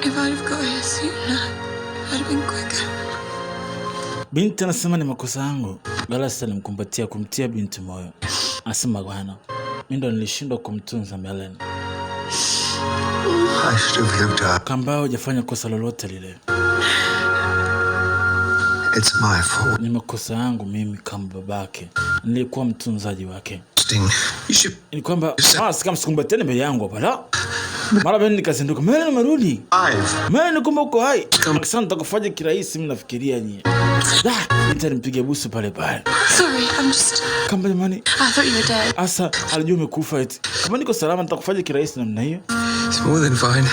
If I'd have got here sooner, I'd have been quicker. Binti anasema ni makosa yangu. Galasi alimkumbatia kumtia binti moyo. Anasema bwana, mimi ndo nilishindwa kumtunza Melen. I should have looked up. Kamba hujafanya kosa lolote lile. It's my fault. Ni makosa yangu mimi kama babake. Nilikuwa mtunzaji wake. You should... Ni kwamba kama sikumbateni mbele yangu hapa la. Mara beni nikazinduka. Melen amerudi. Melen kumbe uko hai. Akisema nitakufanya kirahisi mimi nafikiria nyie. Nitampige busu pale pale. Sorry, I'm just... Kamba jamani. I thought you were dead. Asa alijua umekufa eti. Kama niko salama nitakufanya kirahisi namna hiyo. It's more than fine.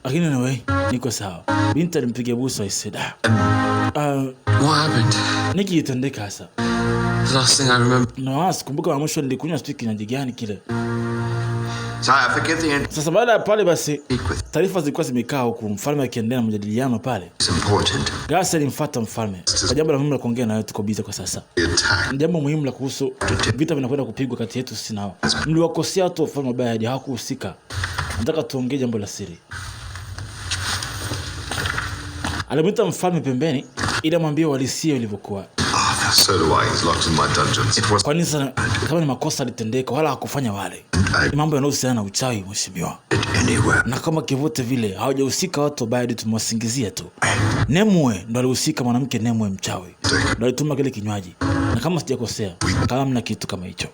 Lakini anyway, niko sawa. Binti alimpiga busu aiseda. What happened? Niki itendeka hasa. The last thing I remember. No, sikumbuka wa mwisho nilikunywa sijui kinywaji gani kile. So I forget the end. Sasa baada ya pale basi taarifa zilikuwa zimekaa huku mfalme akiendelea na mjadiliano pale. It's important. Galasi alimfuata mfalme. Kwa jambo la muhimu la kuongea nayo tuko busy kwa sasa. Jambo muhimu la kuhusu vita vinakwenda kupigwa kati yetu sisi nao. Mliwakosea watu wa ufalme wa Bayard hawakuhusika. Nataka tuongee jambo la siri. Alimwita mfalme pembeni ili amwambie walisia ilivyokuwa. So do I. He's locked in my dungeons. It was... Kwa nini sana kama ni makosa alitendeka wala hakufanya wale. Ni mambo yanayohusiana na uchawi mheshimiwa. Na kama kivote vile hawajahusika watu wa Bayard tumewasingizia tu. Nemwe ndo alihusika, mwanamke Nemwe mchawi. Ndo alituma kile kinywaji. Na kama sijakosea, kama mna kitu kama hicho.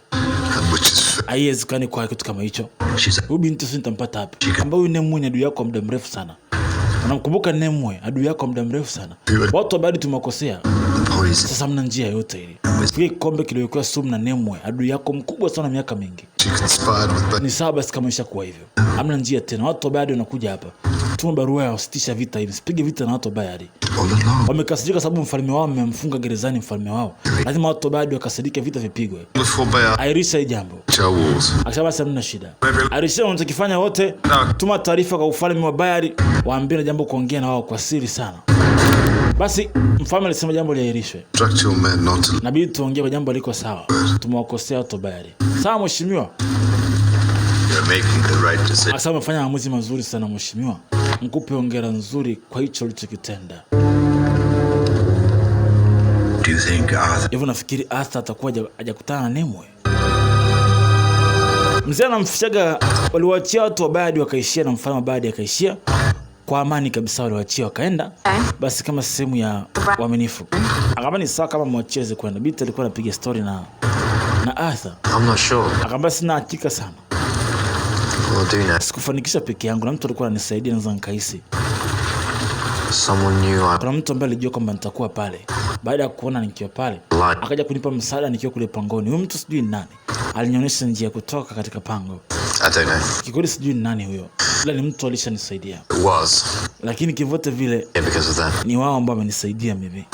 Haiwezekani kwa kitu kama hicho. Huyu binti sisi nitampata wapi? Kamba huyu Nemwe ni adui yako muda mrefu sana. Unamkumbuka Nemwe adui yako muda mrefu sana. Watu wa Bayard tumewakosea. Sasa mna njia yote ile. Kile kikombe kiliwekwa sumu na Nemwe adui yako mkubwa sana miaka mingi. Ni sawa basi kama ishakuwa hivyo. Hamna njia tena. Watu wa Bayard wanakuja hapa. Tuma barua ya kusitisha vita hivi. Sipige vita na watu wa Bayard. Wamekasirika sababu mfalme wao amemfunga gerezani mfalme wao. Lazima watu wa Bayard wakasirike vita vipigwe. Airisha hii jambo. Akasema basi hamna shida. Airisha wanachokifanya wote. Tuma taarifa kwa ufalme wa Bayard. Waambie jambo kuongea na wao kwa siri sana. Basi mfalme alisema jambo liahirishwe. Nabii tuongee kwa jambo liko sawa. Tumewakosea watu wa Bayard. Sawa mheshimiwa. Asa umefanya maamuzi mazuri sana mheshimiwa. Mkupe hongera nzuri kwa hicho ulichokitenda. Hivyo nafikiri Arthur atakuwa hajakutana na Nemwe. Mzee anamfishaga waliwaachia watu wa Bayard wakaishia na mfalme wa Bayard akaishia. Kwa amani kabisa waliwaachia wakaenda. Basi kama sehemu ya uaminifu. Akamba ni sawa kama mwacheze kwenda. Binti alikuwa anapiga story na Arthur. I'm not sure. Akamba sina hakika sana. Sikufanikisha peke yangu na mtu alikuwa ananisaidia naweza nikahisi. Someone knew Kuna mtu ambaye alijua kwamba nitakuwa pale. Baada ya kuona nikiwa pale, akaja kunipa msaada nikiwa kule pangoni. Huyo mtu sijui ni nani. Alinionyesha njia ya kutoka katika pango. I don't know. Kikweli sijui ni nani huyo. Ila ni mtu alishanisaidia. It was. Lakini kivote vile Because of that. ni wao ambao wamenisaidia mimi.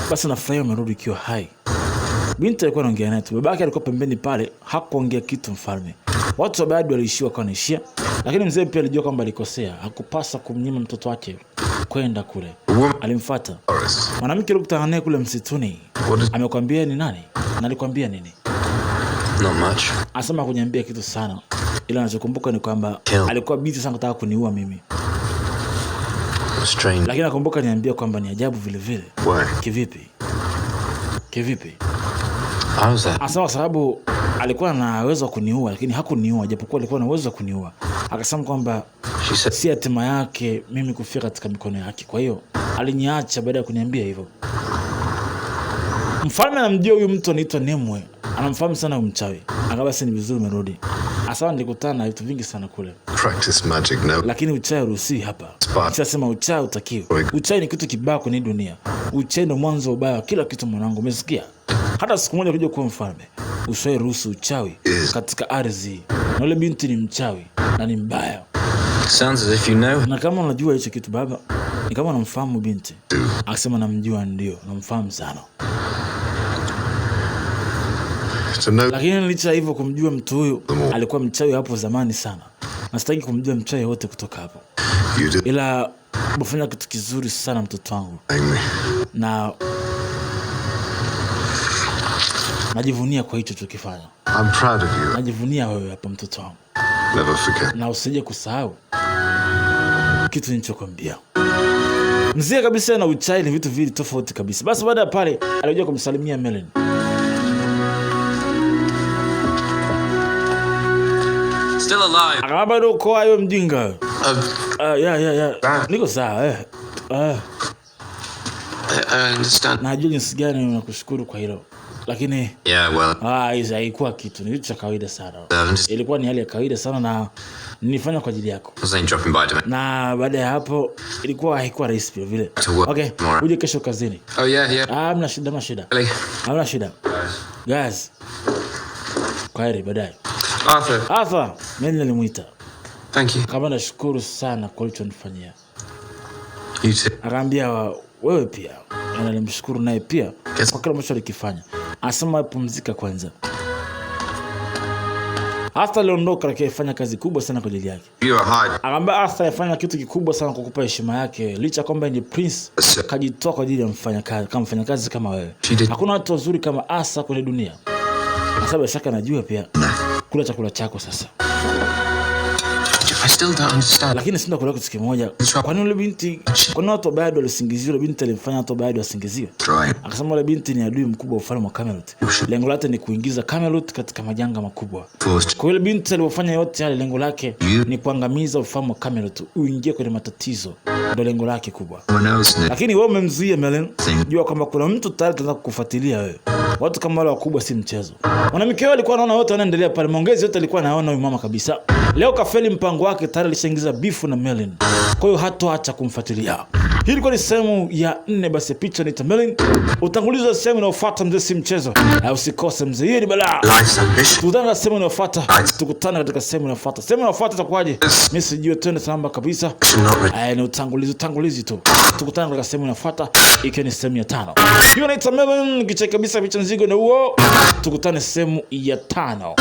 Basi nafurahi umerudi ukiwa hai. Binti alikuwa anaongea naye tu. Babake alikuwa pembeni pale, hakuongea kitu mfalme. Watu wa Bayard waliishiwa kwa naishia, lakini mzee pia alijua kwamba alikosea. Hakupasa kumnyima mtoto wake kwenda kule. Alimfuata. Mwanamke alikutana naye kule msituni. Amekwambia ni nani? Na alikwambia nini? Not much. Asema kuniambia kitu sana. Ila anachokumbuka ni kwamba alikuwa busy sana kutaka kuniua mimi. Strange. Lakini nakumbuka niambia kwamba ni ajabu vile vile. Why? Kivipi? How's that? Asema kwa sababu alikuwa na uwezo wa kuniua lakini hakuniua japokuwa alikuwa na uwezo wa kuniua. Akasema kwamba si hatima yake mimi kufika katika mikono yake. Kwa hiyo aliniacha baada ya kuniambia hivyo. Mfalme anamjua huyu mtu anaitwa Nemwe. Anamfahamu sana huyu mchawi. Akabasi ni vizuri umerudi. Asema nilikutana na vitu vingi sana kule. Practice magic now. Lakini uchawi haruhusiwi hapa. Sasa uchawi utakiwa. Uchawi ni kitu kibaya kwenye dunia. Uchawi ndio mwanzo ubaya wa kila kitu mwanangu, umesikia? Hata siku moja kuja kuwa mfalme, usiwahi ruhusu uchawi katika ardhi. Na yule binti ni mchawi na ni mbaya. Sounds as if you know. Na kama unajua hicho kitu baba, ni kama unamfahamu binti. Akasema namjua ndio, namfahamu sana. Lakini licha hivyo kumjua mtu huyu alikuwa mchawi hapo zamani sana. Na sitaki kumjua mchawi wote kutoka hapo. Ila umefanya kitu kizuri sana mtoto wangu. Na najivunia kwa hicho tukifanya. I'm proud of you. Najivunia wewe hapa mtoto wangu. Never forget. Na usije kusahau kitu nilichokwambia. Mzee kabisa na uchawi ni vitu vili tofauti kabisa. Basi baada ya pale alikuja kumsalimia Melanie. Still alive. Akaba bado uko hayo mjinga. Niko sawa I understand. Najua jinsi gani nakushukuru kwa hilo. Lakini hizo haikuwa kitu, ni kitu cha kawaida sana. Ilikuwa ni hali ya kawaida sana na nilifanya kwa ajili yako. Na baada ya hapo ilikuwa haikuwa rahisi pia vile. Okay, uje kesho kazini. Hamna shida. Hamna shida. Guys. Kwaheri baadaye. Arthur, mimi nilimuita. Thank you. Kama nashukuru sana kwa ulichonifanyia. You too. Akaambia wewe pia. Na nilimshukuru naye pia kwa kile ambacho alikifanya. Asema pumzika kwanza. Arthur aliondoka akifanya kazi kubwa sana kwa ajili yake. Akaambia Arthur afanya kitu kikubwa sana kukupa heshima yake. Licha kwamba ni prince, kajitoa kwa ajili ya mfanyakazi kama wewe. Hakuna watu wazuri kama Arthur kwenye dunia. Sababu shaka najua pia kula chakula chako sasa. I still don't understand. Lakini sina kuelewa kitu kimoja. Kwa nini yule binti, kwa nini watu bado walisingiziwa yule binti alimfanya watu bado wasingiziwe? Akasema yule binti ni adui mkubwa wa ufalme wa Camelot. Lengo lake ni kuingiza Camelot katika majanga makubwa. Kwa yule binti alifanya yote yale, lengo lake ni kuangamiza ufalme wa Camelot, uingie kwenye matatizo. Ndio lengo lake kubwa. Lakini wewe umemzuia Melanie. Jua kwamba kuna mtu tayari anataka kukufuatilia wewe. Watu kama wale wakubwa si mchezo. Mwanamke wao alikuwa anaona wote wanaendelea pale. Maongezi yote alikuwa anaona huyu mama kabisa. Leo kafeli mpango wake, tayari alishaingiza bifu na Melanie. Kwa hiyo hatoacha kumfuatilia. Hii ilikuwa ni sehemu ya 4 basi picha ni Melanie. Utangulizi wa sehemu inayofuata mzee si mchezo. Na usikose mzee. Hii ni balaa. Tukutane na sehemu inayofuata. Tukutane katika sehemu inayofuata. Sehemu inayofuata itakuwaje? Mimi sijui, twende samba kabisa. Ni utangulizi tu. Tukutane katika sehemu inayofuata ikiwa ni sehemu ya 5. Hiyo ni Melanie kicheka kabisa picha nzigo na huo. Tukutane sehemu ya 5.